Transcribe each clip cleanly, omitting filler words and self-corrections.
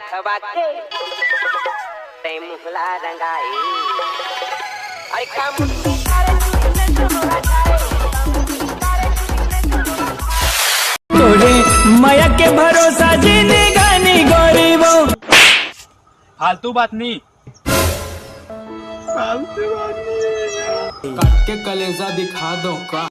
रखवा के ते मुहला रंगाई अरे काम तोरे माया के भरोसा जीने गानी गरीबो फालतू बात नहीं काट के कलेजा दिखा दो का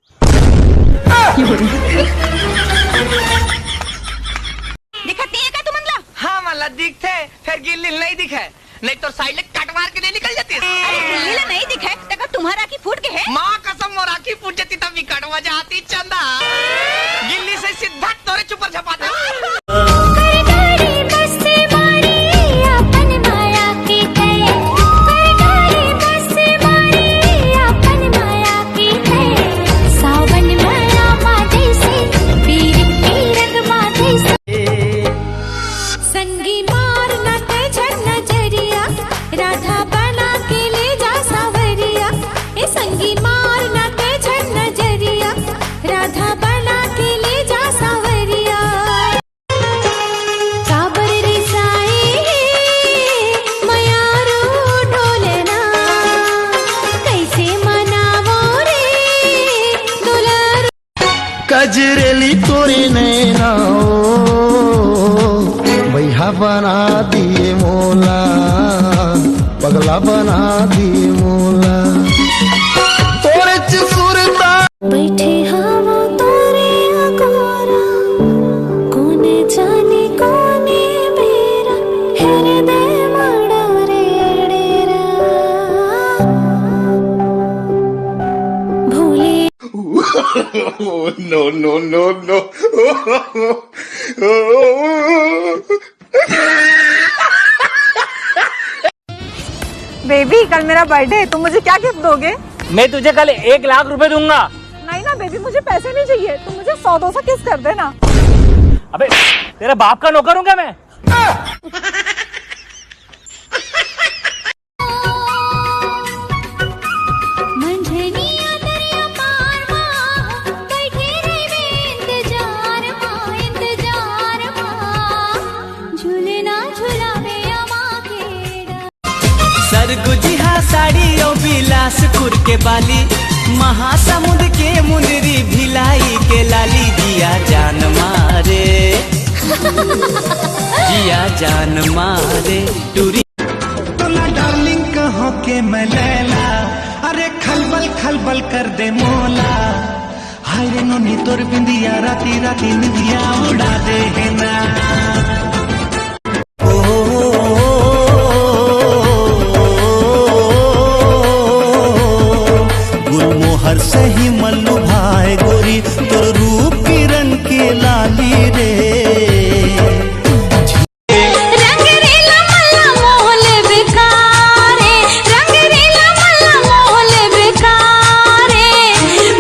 दिखती है क्या तू मंगला? हाँ मला दिखते फिर गिल्ली नहीं दिखे नहीं तो साइड कट मार के नहीं निकल जाती अरे गिल्ली नहीं दिखे तक तुम्हारा की फूट के है माँ कसम मोरा की फूट जाती तभी कट वजह आती चंदा गिल्ली से सीधा तोरे चुपर छपाता कजरेली तोरी नैना भैया बना दिए मोला पगला बना दिए मोला तोरे सुरता बैठे हवा तोरे अकोरा कोने जाने कोने बेरा हृदय मडोरे डेरा भूले no no no no baby कल मेरा बर्थडे है, तुम मुझे क्या गिफ्ट दोगे? मैं तुझे कल 1 लाख रुपए दूंगा। नहीं ना बेबी, मुझे पैसे नहीं चाहिए, तुम मुझे 100-200 किस कर देना। अबे तेरे बाप का नौकर हूँ क्या मैं? सरगुजिहा साड़ी और बिलासपुर के बाली महासमुंद के मुंदरी भिलाई के लाली जिया जान मारे जिया जान मारे टूरी तोला डार्लिंग कहो के मैं लैला अरे खलबल खलबल कर दे मोला हाय रे नोनी तोर बिंदिया राती राती निंदिया उड़ा दे है ना हर सही मल्लू भाई गोरी तोर रूप किरण के लाली रे रंग रेला मल्ला मोहल बेकारे रंग रेला मल्ला मोहल बेकारे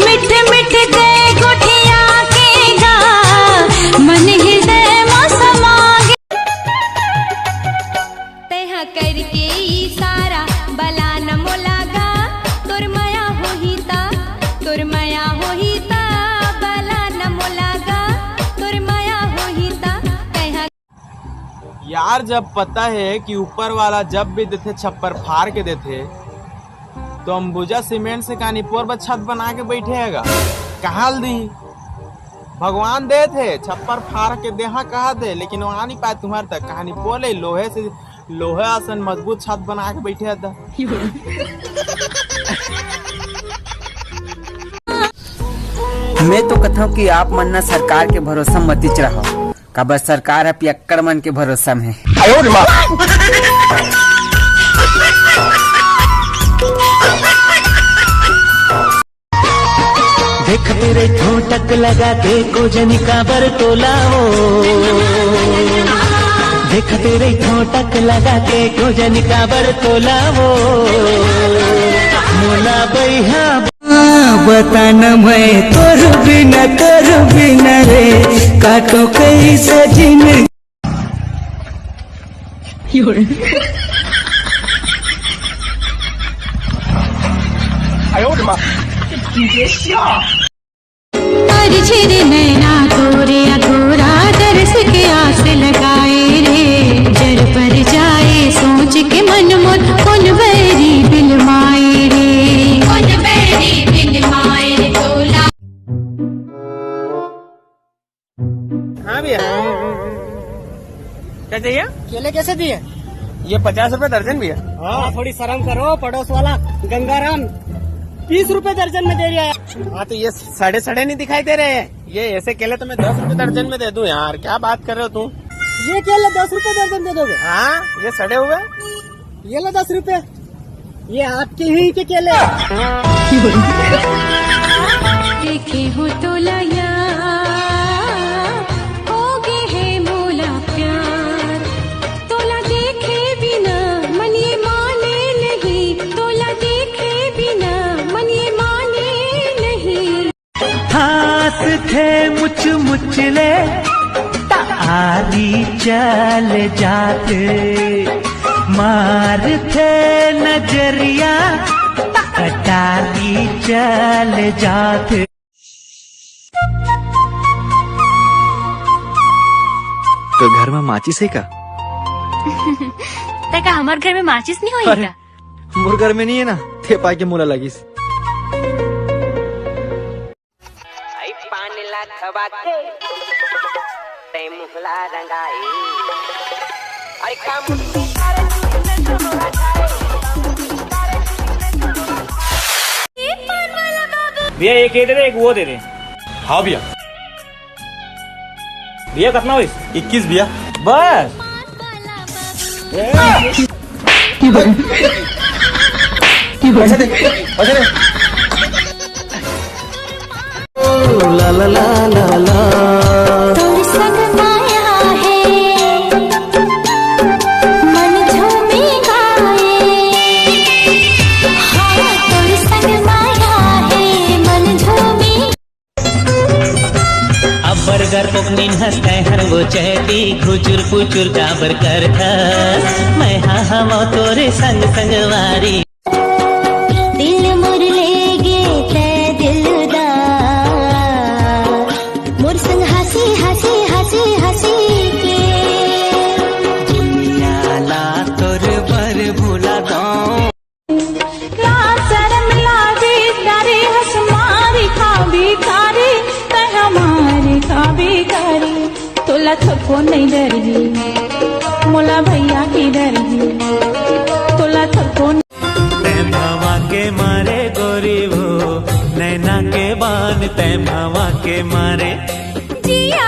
मिठे मिठे ते गुठिया के गा मन हृदय मौसम आगे तेहा करके इशारा बला न मोलागा तोर माया होहिता तोर माया होहिता बला न मोलागा तोर माया होहिता तेहा यार जब पता है कि ऊपर वाला जब भी देते छप्पर फाड़ के देते तो अंबुजा सीमेंट से कानीपुर पर छत बना के बैठेगा कहाँ दी भगवान दे थे छप्पर फाड़ के देहा कहा थे लेकिन वहां नहीं पाए तुम्हारे तक कहानी बोले लोहे से लोहे आसन मजबूत छत बना के बैठे था मैं तो कहता हूँ कि आप मन्ना सरकार के भरोसा मत रहो का बस सरकार है पियक्कड़ मन के भरोसा में देख तेरे ठोटक लगा के को जनिका बर टोलाओ देख तेरे ठोटक लगा के को जनिका बर टोलाओ मोला बैहा बताना मैं तोर बिना रे काटो कैसे जिंदगी झिरे नैना तोरे अधूरा दर्श के आस लगाए रे जर क्या चाहिए? केले कैसे दिए? ये 50 रुपए दर्जन भी है। हाँ, थोड़ी शर्म करो, पड़ोस वाला गंगाराम 20 रुपए दर्जन में दे रहा है। हाँ तो ये सड़े सड़े नहीं दिखाई दे रहे हैं। ये ऐसे केले तो मैं 10 रुपए दर्जन में दे दूं यार, क्या बात कर रहे हो तुम? ये केले 10 रुपए दर्जन दे दोगे? हाँ ये सड़े हुए। ये लो 10 रुपए, ये आपके ही के केले। देखे हो तो लया हो गे है मोला प्यार, तोला देखे बिना मन ये माने नहीं, तोला देखे बिना मन ये माने नहीं। हाथ थे मुच मुचले आरी चल जाते, मार थे नजरिया कटारी चल जाते। तो घर में माचिस है का? तका हमार घर में माचिस नहीं होई अरे मोर घर में नहीं है ना, थे पाई के मुला लगिस। भैया एक ये दे दे, एक वो दे दे। हाँ भैया। भैया कितना हुई? 21 भैया। बस पैसे दे, पैसे दे। ला ला ला ला ला तोर संग माया है मन झूमे गाए, हाँ तोर संग माया है मन झूमे। अब बर्गर पोकनीन हंसते हर वो चहती खुचुर पुचुर डाबर कर मैं हाँ हम तोरे संग संगवारी। दिल मोर ले गे ते दिलदार, मोर संग हंसी हंसी हंसी हंसी के। दुनिया ला तोर बर भूला गाँव तोला थको नहीं डरगी मोला भैया की डरगी, तोला थको भवा के मारे गोरी वो नैना के बान तै भवा के मारे जिया